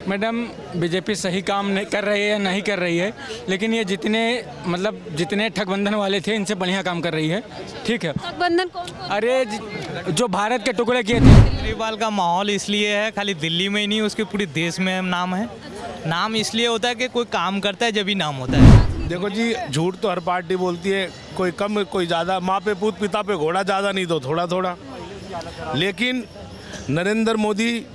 Madam BJP सही काम नहीं कर रही है, नहीं कर रही है, लेकिन ये जितने ठगबंधन वाले थे इनसे बढ़िया काम कर रही है। ठीक है। गठबंधन कौन कौन? अरे जो भारत के टुकड़े किए थे। केजरीवाल का माहौल इसलिए है, खाली दिल्ली में ही नहीं उसके पूरे देश में नाम है। नाम इसलिए होता है कि कोई काम करता है जब ही नाम होता है। देखो जी, झूठ तो हर पार्टी बोलती है, कोई कम कोई ज़्यादा, माँ पे पूत पिता पे घोड़ा, ज़्यादा नहीं तो थोड़ा थोड़ा। लेकिन नरेंद्र मोदी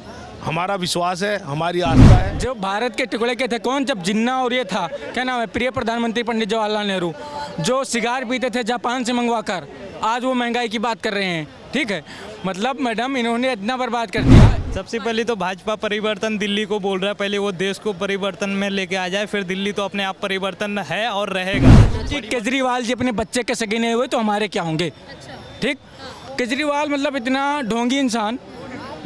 हमारा विश्वास है, हमारी आस्था है। जो भारत के टुकड़े के थे कौन, जब जिन्ना और ये था क्या नाम है, प्रिय प्रधानमंत्री पंडित जवाहरलाल नेहरू, जो सिगार पीते थे जापान से मंगवा कर, आज वो महंगाई की बात कर रहे हैं। ठीक है, मतलब मैडम इन्होंने इतना बर्बाद कर दिया। सबसे पहले तो भाजपा परिवर्तन दिल्ली को बोल रहा है, पहले वो देश को परिवर्तन में लेके आ जाए, फिर दिल्ली तो अपने आप परिवर्तन है और रहेगा। जी केजरीवाल जी अपने बच्चे के सगे नहीं हुए तो हमारे क्या होंगे। ठीक, केजरीवाल मतलब इतना ढोंगी इंसान,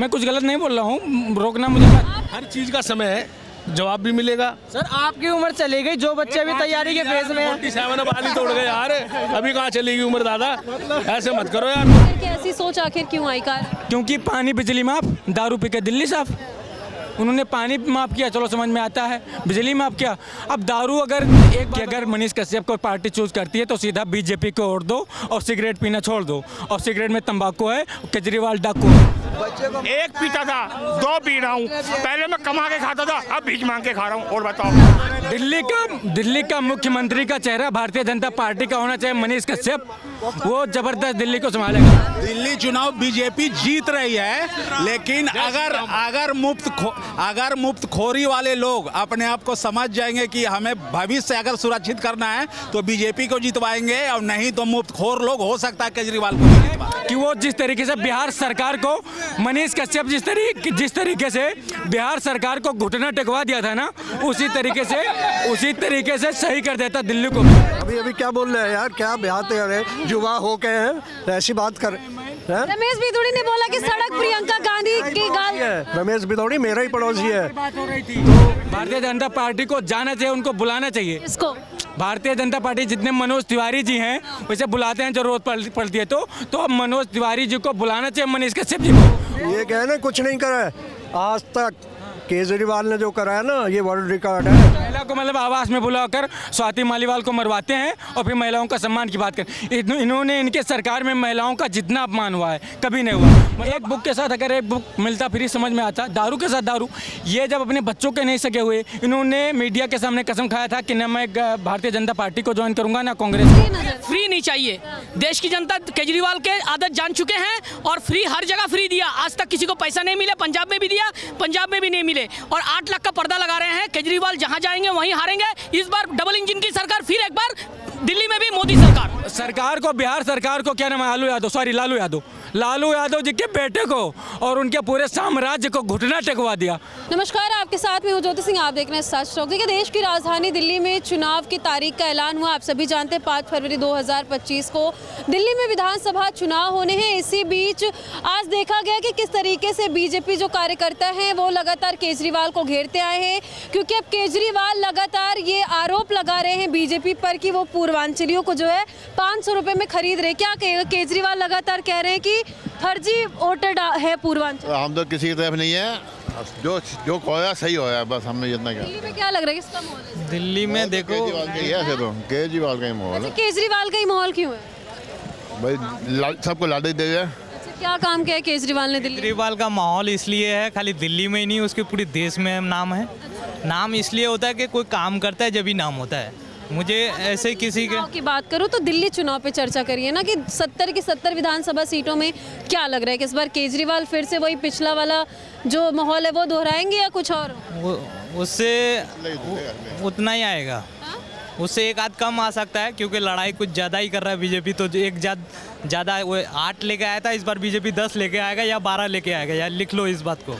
मैं कुछ गलत नहीं बोल रहा हूँ, रोकना मुझे मत। हर चीज़ का समय है, जवाब भी मिलेगा। सर आपकी उम्र चली गई, जो बच्चे अभी तैयारी के फेज में है। 47 अब आदि तोड़ गए यार, अभी कहाँ चलेगी उम्र दादा, ऐसे मत करो यार। कि ऐसी सोच आखिर क्यों आई कार? क्योंकि पानी बिजली माफ, दारू पी के दिल्ली साफ। उन्होंने पानी माफ किया, चलो समझ में आता है, बिजली माफ किया। अब दारू अगर मनीष कश्यप को पार्टी चूज करती है तो सीधा बीजेपी को वोट दो और सिगरेट पीना छोड़ दो। और सिगरेट में तंबाकू है, केजरीवाल डाकू है। एक पीता था, 2 पी रहा हूँ। पहले मैं कमा के खाता था, अब भीख मांग के खा रहा हूँ। और बताओ, दिल्ली का मुख्यमंत्री का चेहरा भारतीय जनता पार्टी का होना चाहिए मनीष कश्यप, वो जबरदस्त दिल्ली को संभालेगा। दिल्ली चुनाव बीजेपी जीत रही है, लेकिन अगर मुफ्तखोरी वाले लोग अपने आप को समझ जाएंगे कि हमें भविष्य अगर सुरक्षित करना है तो बीजेपी को जितवाएंगे, और नहीं तो मुफ्तखोर लोग हो सकता है केजरीवाल को जितवाएं। कि वो जिस तरीके से बिहार सरकार को, मनीष कश्यप जिस तरीके से बिहार सरकार को घुटना टेकवा दिया था ना, उसी तरीके से सही कर देता दिल्ली को। अभी क्या बोल रहे हैं यार, क्या बिहार तैयार है, युवा हो गए हैं, ऐसी बात कर। रमेश भिदोड़ी ने बोला कि सड़क प्रियंका गांधी की गाल। रमेश भिदोड़ी मेरा ही पड़ोसी है। तो भारतीय जनता पार्टी को जाना चाहिए, उनको बुलाना चाहिए। इसको भारतीय जनता पार्टी जितने मनोज तिवारी जी हैं वैसे बुलाते हैं जरूरत पड़ती है तो अब मनोज तिवारी जी को बुलाना चाहिए, मनीष कश्यप जी को। ये क्या है ना, कुछ नहीं करा है आज तक। केजरीवाल ने जो करा है ना, ये वर्ल्ड रिकॉर्ड है। महिला को मतलब आवास में बुलाकर स्वाति मालीवाल को मरवाते हैं और फिर महिलाओं का सम्मान की बात कर। इन्होंने इनके सरकार में महिलाओं का जितना अपमान हुआ है कभी नहीं हुआ। एक बुक के साथ अगर एक बुक मिलता फिर समझ में आता, दारू के साथ दारू। ये जब अपने बच्चों के नहीं सके हुए, इन्होंने मीडिया के सामने कसम खाया था कि न मैं भारतीय जनता पार्टी को ज्वाइन करूंगा ना कांग्रेस को। फ्री नहीं चाहिए, देश की जनता केजरीवाल के आदत जान चुके हैं, और फ्री हर जगह फ्री दिया। आज तक किसी को पैसा नहीं मिला, पंजाब में भी दिया, पंजाब में भी नहीं मिले, और 8 लाख का पर्दा लगा रहे हैं। केजरीवाल जहां जाएंगे वहीं हारेंगे। इस बार डबल इंजन की सरकार, फिर एक बार दिल्ली में भी मोदी सरकार को, बिहार सरकार को क्या नाम है, लालू यादव जी के बेटे को और उनके पूरे साम्राज्य को घुटना टेकवा दिया। नमस्कार, आपके साथ में हूं ज्योति सिंह, आप देख रहे हैं सच टॉक। देखिए, देश की राजधानी दिल्ली में चुनाव की तारीख का ऐलान हुआ। आप सभी जानते हैं 5 फरवरी 2025 को दिल्ली में विधानसभा चुनाव होने हैं। इसी बीच आज देखा गया कि किस तरीके से बीजेपी जो कार्यकर्ता हैं वो लगातार केजरीवाल को घेरते आए हैं, क्योंकि अब केजरीवाल लगातार ये आरोप लगा रहे हैं बीजेपी पर कि वो पूर्वांचलियों को जो है 500 रुपये में खरीद रहे। क्या कहेगा? केजरीवाल लगातार कह रहे हैं कि फर्जी वोटर है पूर्वांचल। हम तो किसी की तरफ नहीं है, जो होया सही होया, बस हमने जितना क्या। दिल्ली में क्या लग रहा है, किसका माहौल है? दिल्ली में देखो, केजरीवाल का ही माहौल है। केजरीवाल का ही माहौल क्यों है भाई? सबको लालच दे दिया। क्या काम किया है केजरीवाल ने दिल्ली? केजरीवाल का माहौल इसलिए है, खाली दिल्ली में ही नहीं उसके पूरे देश में नाम है। नाम इसलिए होता है कि कोई काम करता है जब ही नाम होता है। मुझे ऐसे किसी की बात करूं तो दिल्ली चुनाव पे चर्चा करिए ना, कि 70 की 70 विधानसभा सीटों में क्या लग रहा है कि इस बार केजरीवाल फिर से वही पिछला वाला जो माहौल है वो दोहराएंगे या कुछ और? उससे उतना ही आएगा, उससे एक आध कम आ सकता है, क्योंकि लड़ाई कुछ ज़्यादा ही कर रहा है बीजेपी। तो एक ज़्यादा वो 8 लेके आया था, इस बार बीजेपी 10 लेके आएगा या 12 लेके आएगा, या लिख लो इस बात को।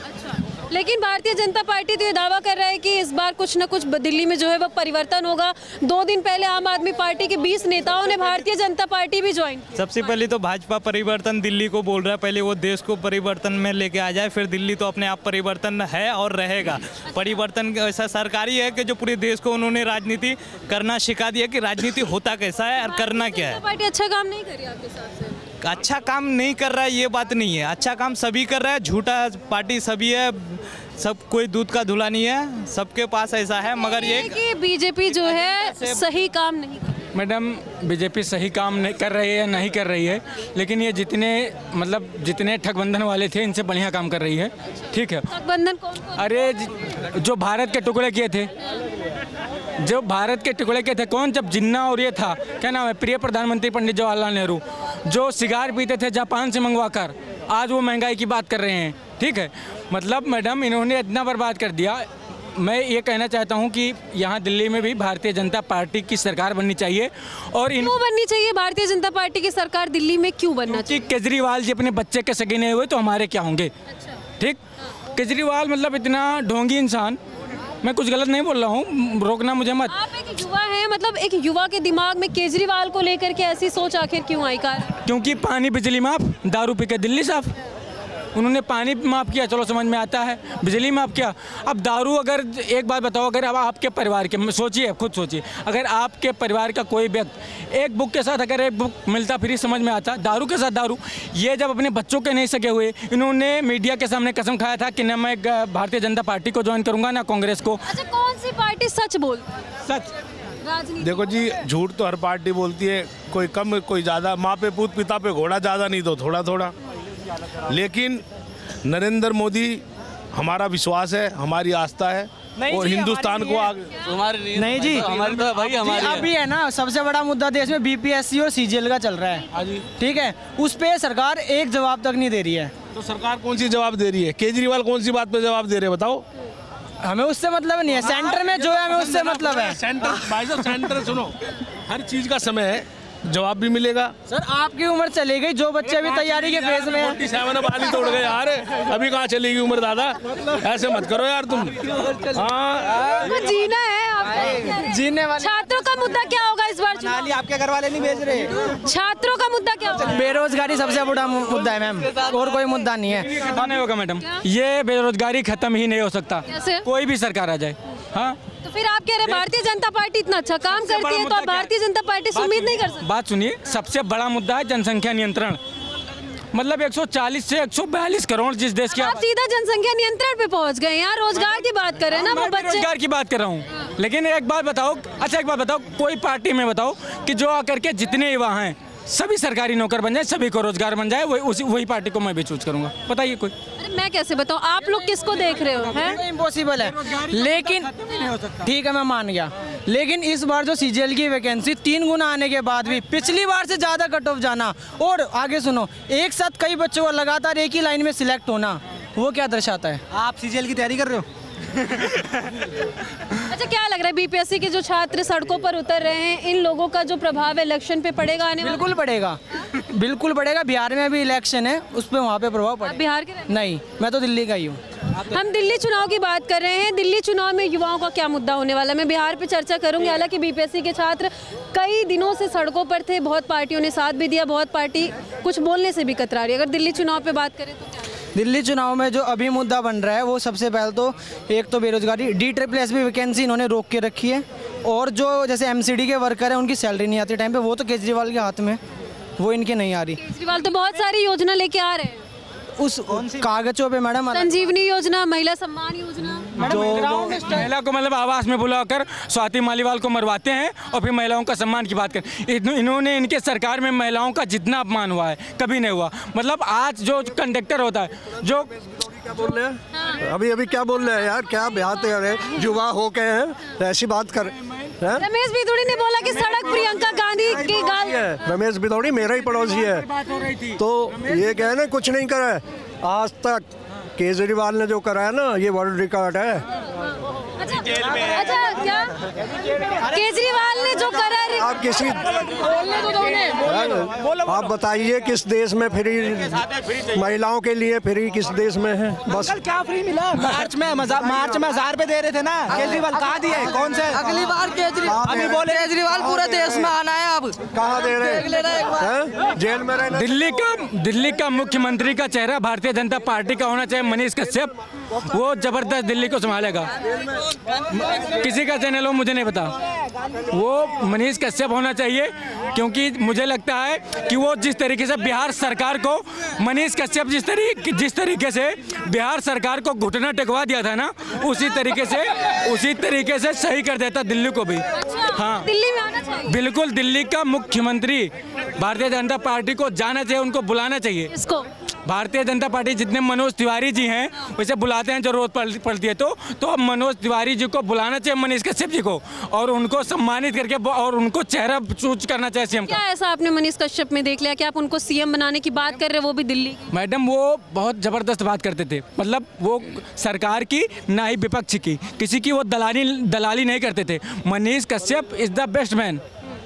लेकिन भारतीय जनता पार्टी तो ये दावा कर रहा है कि इस बार कुछ न कुछ दिल्ली में जो है वो परिवर्तन होगा। 2 दिन पहले आम आदमी पार्टी के 20 नेताओं ने भारतीय जनता पार्टी भी ज्वाइन की। सबसे पहले तो भाजपा परिवर्तन दिल्ली को बोल रहा है, पहले वो देश को परिवर्तन में लेके आ जाए, फिर दिल्ली तो अपने आप परिवर्तन है और रहेगा। परिवर्तन ऐसा सरकारी है कि जो पूरे देश को उन्होंने राजनीति करना सिखा दिया कि राजनीति होता कैसा है और करना क्या है। पार्टी अच्छा काम नहीं कर रही आपके हिसाब से? अच्छा काम नहीं कर रहा है ये बात नहीं है, अच्छा काम सभी कर रहा है। झूठा पार्टी सभी है, सब कोई दूध का धुला नहीं है, सबके पास ऐसा है, मगर ये कि बीजेपी जो है सही काम नहीं कर रही। मैडम बीजेपी सही काम नहीं कर रही है, नहीं कर रही है, लेकिन ये जितने ठगबंधन वाले थे इनसे बढ़िया काम कर रही है। ठीक है, गठबंधन कौन अरे जो भारत के टुकड़े किए थे, जो भारत के टुकड़े के थे कौन, जब जिन्ना और ये था क्या नाम है, प्रिय प्रधानमंत्री पंडित जवाहरलाल नेहरू, जो सिगार पीते थे जापान से मंगवा कर, आज वो महंगाई की बात कर रहे हैं। ठीक है, मतलब मैडम इन्होंने इतना बर्बाद कर दिया। मैं ये कहना चाहता हूँ कि यहाँ दिल्ली में भी भारतीय जनता पार्टी की सरकार बननी चाहिए। और क्यों बननी चाहिए भारतीय जनता पार्टी की सरकार दिल्ली में, क्यों बनना चाहिए? केजरीवाल जी अपने बच्चे के सगे नहीं हुए तो हमारे क्या होंगे। ठीक, केजरीवाल मतलब इतना ढोंगी इंसान, मैं कुछ गलत नहीं बोल रहा हूँ, रोकना मुझे मत। आप एक युवा हैं, मतलब एक युवा के दिमाग में केजरीवाल को लेकर के ऐसी सोच आखिर क्यों आई? क्योंकि पानी बिजली माफ, दारू पी के दिल्ली साफ। उन्होंने पानी माफ़ किया, चलो समझ में आता है, बिजली माफ़ किया। अब दारू, अगर एक बात बताओ, अगर अब आपके परिवार के, सोचिए खुद सोचिए, अगर आपके परिवार का कोई व्यक्ति एक बुक के साथ अगर एक बुक मिलता फ्री, समझ में आता, दारू के साथ दारू, ये जब अपने बच्चों के नहीं सके हुए, इन्होंने मीडिया के सामने कसम खाया था कि न मैं भारतीय जनता पार्टी को ज्वाइन करूँगा ना कांग्रेस को। अच्छा, कौन सी पार्टी सच बोलती है? सच। राजनीति देखो जी, झूठ तो हर पार्टी बोलती है, कोई कम कोई ज़्यादा, माँ पे पूत पिता पे घोड़ा, ज़्यादा नहीं तो थोड़ा थोड़ा। लेकिन नरेंद्र मोदी हमारा विश्वास है, हमारी आस्था है, और हिंदुस्तान को आगे। नहीं जी, हमारी तो भाई हमारी अभी है ना, सबसे बड़ा मुद्दा देश में बीपीएससी और सीजीएल का चल रहा है। ठीक है, उस पे सरकार एक जवाब तक नहीं दे रही है। तो सरकार कौन सी जवाब दे रही है? केजरीवाल कौन सी बात पे जवाब दे रहे हैं बताओ? हमें उससे मतलब नहीं है, सेंटर में जो है हमें उससे मतलब है। सेंटर, भाई साहब सेंटर सुनो, हर चीज का समय है, जवाब भी मिलेगा। सर आपकी उम्र चली गई, जो बच्चे अभी तैयारी के फेज में हैं। 47 बाली तोड़ गए यार, अभी कहाँ चलेगी उम्र दादा, ऐसे मत करो यार तुम। हाँ, तो जीना है आपको। जीने वाले छात्रों का मुद्दा क्या होगा इस बार चुनाव? आपके घर वाले नहीं भेज रहे। छात्रों का मुद्दा क्या होगा? बेरोजगारी सबसे बड़ा मुद्दा है मैम, और कोई मुद्दा नहीं है। खत्म नहीं होगा मैडम, ये बेरोजगारी खत्म ही नहीं हो सकता, कैसे? कोई भी सरकार आ जाए। हाँ, तो फिर आप कह रहे हैं भारतीय जनता पार्टी इतना अच्छा काम करती है, तो आप भारतीय जनता पार्टी से उम्मीद नहीं कर सकते? बात सुनिए, सबसे बड़ा मुद्दा है जनसंख्या नियंत्रण। मतलब 140 से 142 करोड़ जिस देश की, आप सीधा जनसंख्या नियंत्रण पे पहुंच गए। यहाँ रोजगार की बात कर रहे हैं ना, वो बच्चे। रोजगार की बात कर रहा हूँ, लेकिन एक बात बताओ, अच्छा एक बात बताओ, कोई पार्टी में बताओ कि जो आकर के जितने युवा हैं सभी सरकारी नौकर बन जाए, सभी को रोजगार बन जाए, वही पार्टी को मैं भी चूज करूंगा। बताइए कोई। अरे मैं कैसे बताऊँ, आप लोग किसको देख रहे हो? हैं? इम्पॉसिबल है, लेकिन ठीक है मैं मान गया, लेकिन इस बार जो सीजीएल की वैकेंसी 3 गुना आने के बाद भी पिछली बार से ज़्यादा कट ऑफ जाना, और आगे सुनो, एक साथ कई बच्चों को लगातार एक ही लाइन में सिलेक्ट होना, वो क्या दर्शाता है? आप सीजीएल की तैयारी कर रहे हो? अच्छा, क्या लग रहा है बीपीएससी के जो छात्र सड़कों पर उतर रहे हैं, इन लोगों का जो प्रभाव इलेक्शन पे पड़ेगा आने वाले? बिल्कुल पड़ेगा, बिल्कुल पड़ेगा। बिहार में भी इलेक्शन है, उस पर वहाँ पे प्रभाव आप पड़ेगा। बिहार के रहने? नहीं, मैं तो दिल्ली का ही हूँ। हम दिल्ली चुनाव की बात कर रहे हैं। दिल्ली चुनाव में युवाओं का क्या मुद्दा होने वाला है? मैं बिहार पे चर्चा करूंगी। हालांकि बीपीएससी के छात्र कई दिनों से सड़कों पर थे, बहुत पार्टियों ने साथ भी दिया, बहुत पार्टी कुछ बोलने से भी कतरा रही है। अगर दिल्ली चुनाव पे बात करें तो क्या? दिल्ली चुनाव में जो अभी मुद्दा बन रहा है, वो सबसे पहले तो एक तो बेरोजगारी, DSS भी वैकेंसी इन्होंने रोक के रखी है, और जो जैसे MCD के वर्कर हैं उनकी सैलरी नहीं आती टाइम पे, वो तो केजरीवाल के हाथ में, वो इनके नहीं आ रही। केजरीवाल तो बहुत सारी योजना लेके आ रहे हैं, उस कागजों पे मैडम, संजीवनी योजना, महिला सम्मान योजना। जो महिला को मतलब आवास में बुलाकर स्वाति मालीवाल को मरवाते हैं और फिर महिलाओं का सम्मान की बात कर। इन्होंने, इनके सरकार में महिलाओं का जितना अपमान हुआ है कभी नहीं हुआ। मतलब आज जो कंडक्टर होता है, जो क्या बोल रहे हैं अभी क्या बोल रहे हैं यार, क्या बात कर रहे हैं, युवा हो गए हैं, ऐसी बात कर हैं? रमेश भिदोड़ी ने बोला कि सड़क प्रियंका गांधी की गाल। रमेश भिदोड़ी मेरा ही पड़ोसी है, तो ये कहे ना कुछ नहीं करा है आज तक। केजरीवाल ने जो करा है ना, ये वर्ल्ड रिकॉर्ड है। अच्छा, क्या केजरीवाल ने जो करा है? आप किसी आप बताइए किस देश में फ्री महिलाओं के लिए फ्री किस देश में है? बस क्या फ्री मिला? मार्च में 1000 पे दे रहे थे ना, केजरीवाल कहाँ दिए? कौन से? अगली बार अभी बोले केजरीवाल पूरे देश में आना है, अब कहाँ दे रहे हैं? जेल में रहना। दिल्ली का मुख्यमंत्री का चेहरा भारतीय जनता पार्टी का होना चाहिए मनीष कश्यप। वो जबरदस्त दिल्ली को संभालेगा। किसी का चैनल हो मुझे नहीं पता, वो मनीष कश्यप होना चाहिए, क्योंकि मुझे लगता है कि वो जिस तरीके से बिहार सरकार को, मनीष कश्यप जिस तरीके से बिहार सरकार को घुटना टेकवा दिया था ना, उसी तरीके से सही कर देता दिल्ली को भी। हाँ, दिल्ली में आना चाहिए। बिल्कुल, दिल्ली का मुख्यमंत्री भारतीय जनता पार्टी को जाना चाहिए, उनको बुलाना चाहिए। इसको भारतीय जनता पार्टी जितने मनोज तिवारी जी हैं वैसे बुलाते हैं जरूरत पड़ती है तो अब मनोज तिवारी जी को बुलाना चाहिए, मनीष कश्यप जी को, और उनको सम्मानित करके और उनको चेहरा चूज करना चाहिए सीएम क्या का। ऐसा आपने मनीष कश्यप में देख लिया कि आप उनको सीएम बनाने की बात कर रहे हो, वो भी दिल्ली की? मैडम वो बहुत ज़बरदस्त बात करते थे, मतलब वो सरकार की ना ही विपक्ष की, किसी की वो दलाली नहीं करते थे। Manish Kashyap is the best man,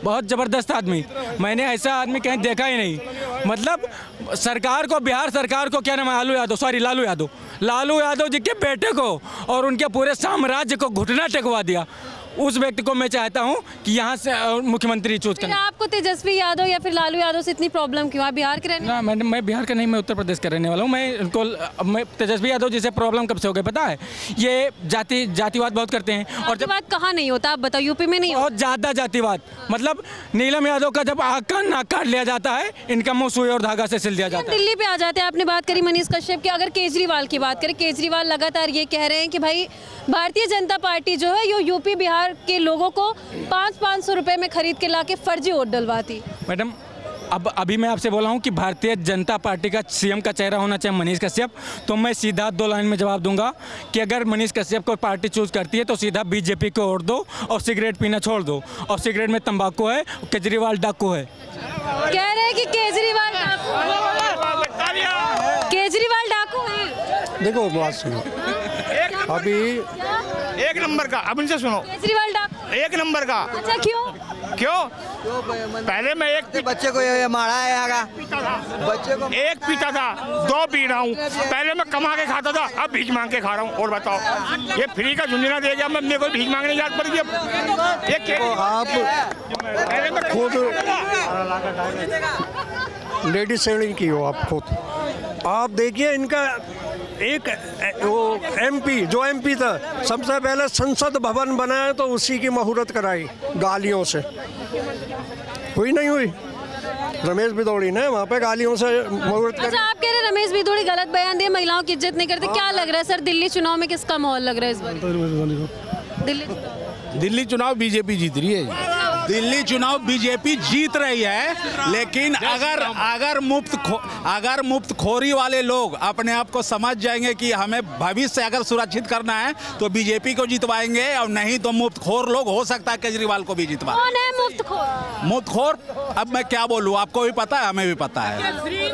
बहुत ज़बरदस्त आदमी, मैंने ऐसा आदमी कहीं देखा ही नहीं। मतलब सरकार को, बिहार सरकार को, क्या नाम है, लालू यादव जी के बेटे को और उनके पूरे साम्राज्य को घुटना टेकवा दिया। उस व्यक्ति को मैं चाहता हूं कि यहां से मुख्यमंत्री चूज फिर करें। आपको तेजस्वी यादव या फिर लालू यादव से इतनी प्रॉब्लम क्यों? आप बिहार के रहने? ना मैडम, मैं बिहार का नहीं, मैं उत्तर प्रदेश का रहने वाला हूँ। मैं तेजस्वी यादव जी से प्रॉब्लम कब से हो गई पता है? ये जातिवाद बहुत करते हैं। और जब बात कहाँ नहीं होता, आप बताओ, यूपी में नहीं होता? बहुत ज़्यादा जातिवाद, मतलब नीलम यादव का जब आँख का नाक काट लिया जाता है, इनका मुँह सुई और धागा से सिल दिया जाता है। दिल्ली पे आ जाते हैं, आपने बात करी मनीष कश्यप की। अगर केजरीवाल की बात करें, केजरीवाल लगातार ये कह रहे हैं कि भाई भारतीय जनता पार्टी जो है, ये यूपी बिहार के लोगों को 500 रुपए में खरीद के लाके फर्जी वोट डलवाती। मैडम अभी मैं आपसे बोला हूँ कि भारतीय जनता पार्टी का सीएम का चेहरा होना चाहिए मनीष कश्यप, तो मैं सीधा 2 लाइन में जवाब दूंगा कि अगर मनीष कश्यप को पार्टी चूज करती है तो सीधा बीजेपी को वोट दो और सिगरेट पीना छोड़ दो। और सिगरेट में तंबाकू है, केजरीवाल डाकू है। कह रहे हैं कि केजरीवाल डाकू है। देखो बात सुनो, अभी एक नंबर का, अब इनसे सुनो, केजरीवाल डाकू एक नंबर का। अच्छा, क्यों? पहले मैं एक बच्चे को ये मारा है आगा, बच्चे को एक पीता था, 2 पी रहा हूँ। पहले मैं कमा के खाता था, अब भीख मांग के खा रहा हूँ। और बताओ, ये फ्री का झुंझुना दे गया, मैं मेरे को भीख मांगने याद पड़ गई। आप खुद लेडी सेलिंग की हो, आप खुद आप देखिए इनका एक वो एमपी जो एमपी था, सबसे पहले संसद भवन बनाया तो उसी की मुहूर्त कराई गालियों से, हुई नहीं हुई? रमेश भिदौड़ी ने वहाँ पे गालियों से मुहूर्त कराई। अच्छा, आप कह रहे हैं रमेश भिदौड़ी गलत बयान दिए, महिलाओं की इज्जत नहीं करते, क्या लग रहा है सर दिल्ली चुनाव में किसका माहौल लग रहा है इस बार? दिल्ली चुनाव बीजेपी जीत रही है। दिल्ली चुनाव बीजेपी जीत रही है, लेकिन अगर मुफ्तखोरी वाले लोग अपने आप को समझ जाएंगे कि हमें भविष्य अगर सुरक्षित करना है तो बीजेपी को जितवाएंगे, और नहीं तो मुफ्तखोर लोग हो सकता है केजरीवाल को भी जितवा। कौन है मुफ्तखोर? मुफ्तखोर अब मैं क्या बोलूँ, आपको भी पता है, हमें भी पता है। फ्री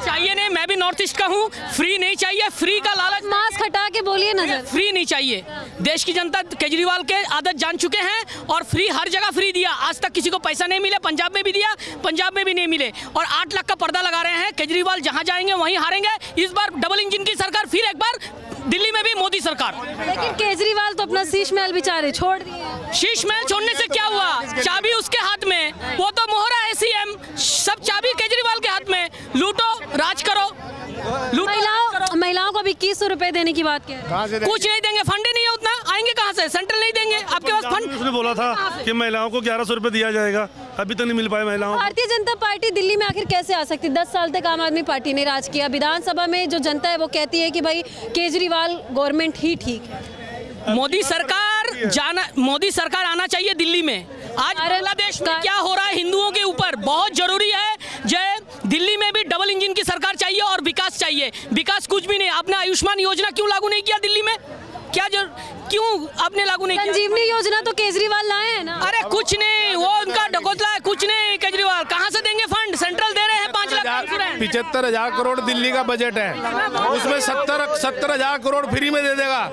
चाहिए नहीं, मैं भी नॉर्थ ईस्ट का हूँ, फ्री नहीं चाहिए, फ्री का लालच। मास्क हटा के बोलिए ना सर। फ्री नहीं चाहिए, देश की जनता केजरीवाल के आदत जान चुके हैं, और फ्री हर जगह फ्री दिया, आज तक किसी को पैसा नहीं मिला। पंजाब में भी दिया, पंजाब में भी नहीं मिले, और 8 लाख का पर्दा लगा रहे हैं। केजरीवाल जहां जाएंगे वहीं हारेंगे। इस बार डबल इंजन की सरकार, फिर एक बार दिल्ली में भी मोदी सरकार। लेकिन केजरीवाल तो अपना शीश महल बेचारे छोड़ दिए। शीश महल छोड़ने से क्या हुआ? चाबी उसके हाथ में, वो तो मोहरा है सीएम, सब चाबी केजरीवाल के हाथ में। लूटो, राज करो, महिलाओं को भी 2100 रुपए देने की बात कह रहे हैं। कुछ नहीं देंगे, फंड ही नहीं है उतना, आएंगे कहाँ से? सेंट्रल नहीं देंगे, आपके पास फंड। उसने बोला था कि महिलाओं को 1100 रुपए दिया जाएगा, अभी तक नहीं मिल पाया महिलाओं को। भारतीय जनता पार्टी दिल्ली में आखिर कैसे आ सकती? 10 साल तक आम आदमी पार्टी ने राज किया, विधानसभा में जो जनता है वो कहती है कि भाई केजरीवाल गवर्नमेंट ही ठीक है। मोदी सरकार आना चाहिए दिल्ली में। आज बांग्लादेश में क्या हो रहा है हिंदुओं के ऊपर, बहुत जरूरी है। जय दिल्ली में भी डबल इंजन की सरकार चाहिए और विकास चाहिए। विकास कुछ भी नहीं। आपने आयुष्मान योजना क्यों लागू नहीं किया दिल्ली में? क्यों आपने लागू नहीं किया? संजीवनी योजना तो केजरीवाल लाए हैं ना। अरे कुछ नहीं, वो उनका ढकोसला है, कुछ नहीं। केजरीवाल कहाँ से देंगे फंड? सेंट्रल दे रहे हैं 5 लाख। 75,000 करोड़ दिल्ली का बजट है, उसमें 70,000 करोड़ फ्री में दे देगा,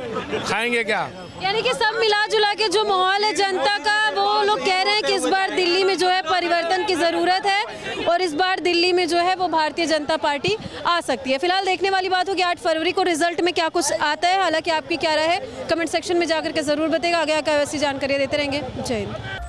खाएंगे क्या? यानी कि सब मिला जुला के जो माहौल है जनता का, वो लोग कह रहे हैं कि इस बार दिल्ली में जो है परिवर्तन की जरूरत है, और इस बार दिल्ली में जो है वो भारतीय जनता पार्टी आ सकती है। फिलहाल देखने वाली बात होगी 8 फरवरी को रिजल्ट में क्या कुछ आता है। हालांकि आपकी क्या राय है कमेंट सेक्शन में जाकर के जरूर बताइएगा। आगे का वैसी जानकारी देते रहेंगे। जय हिंद।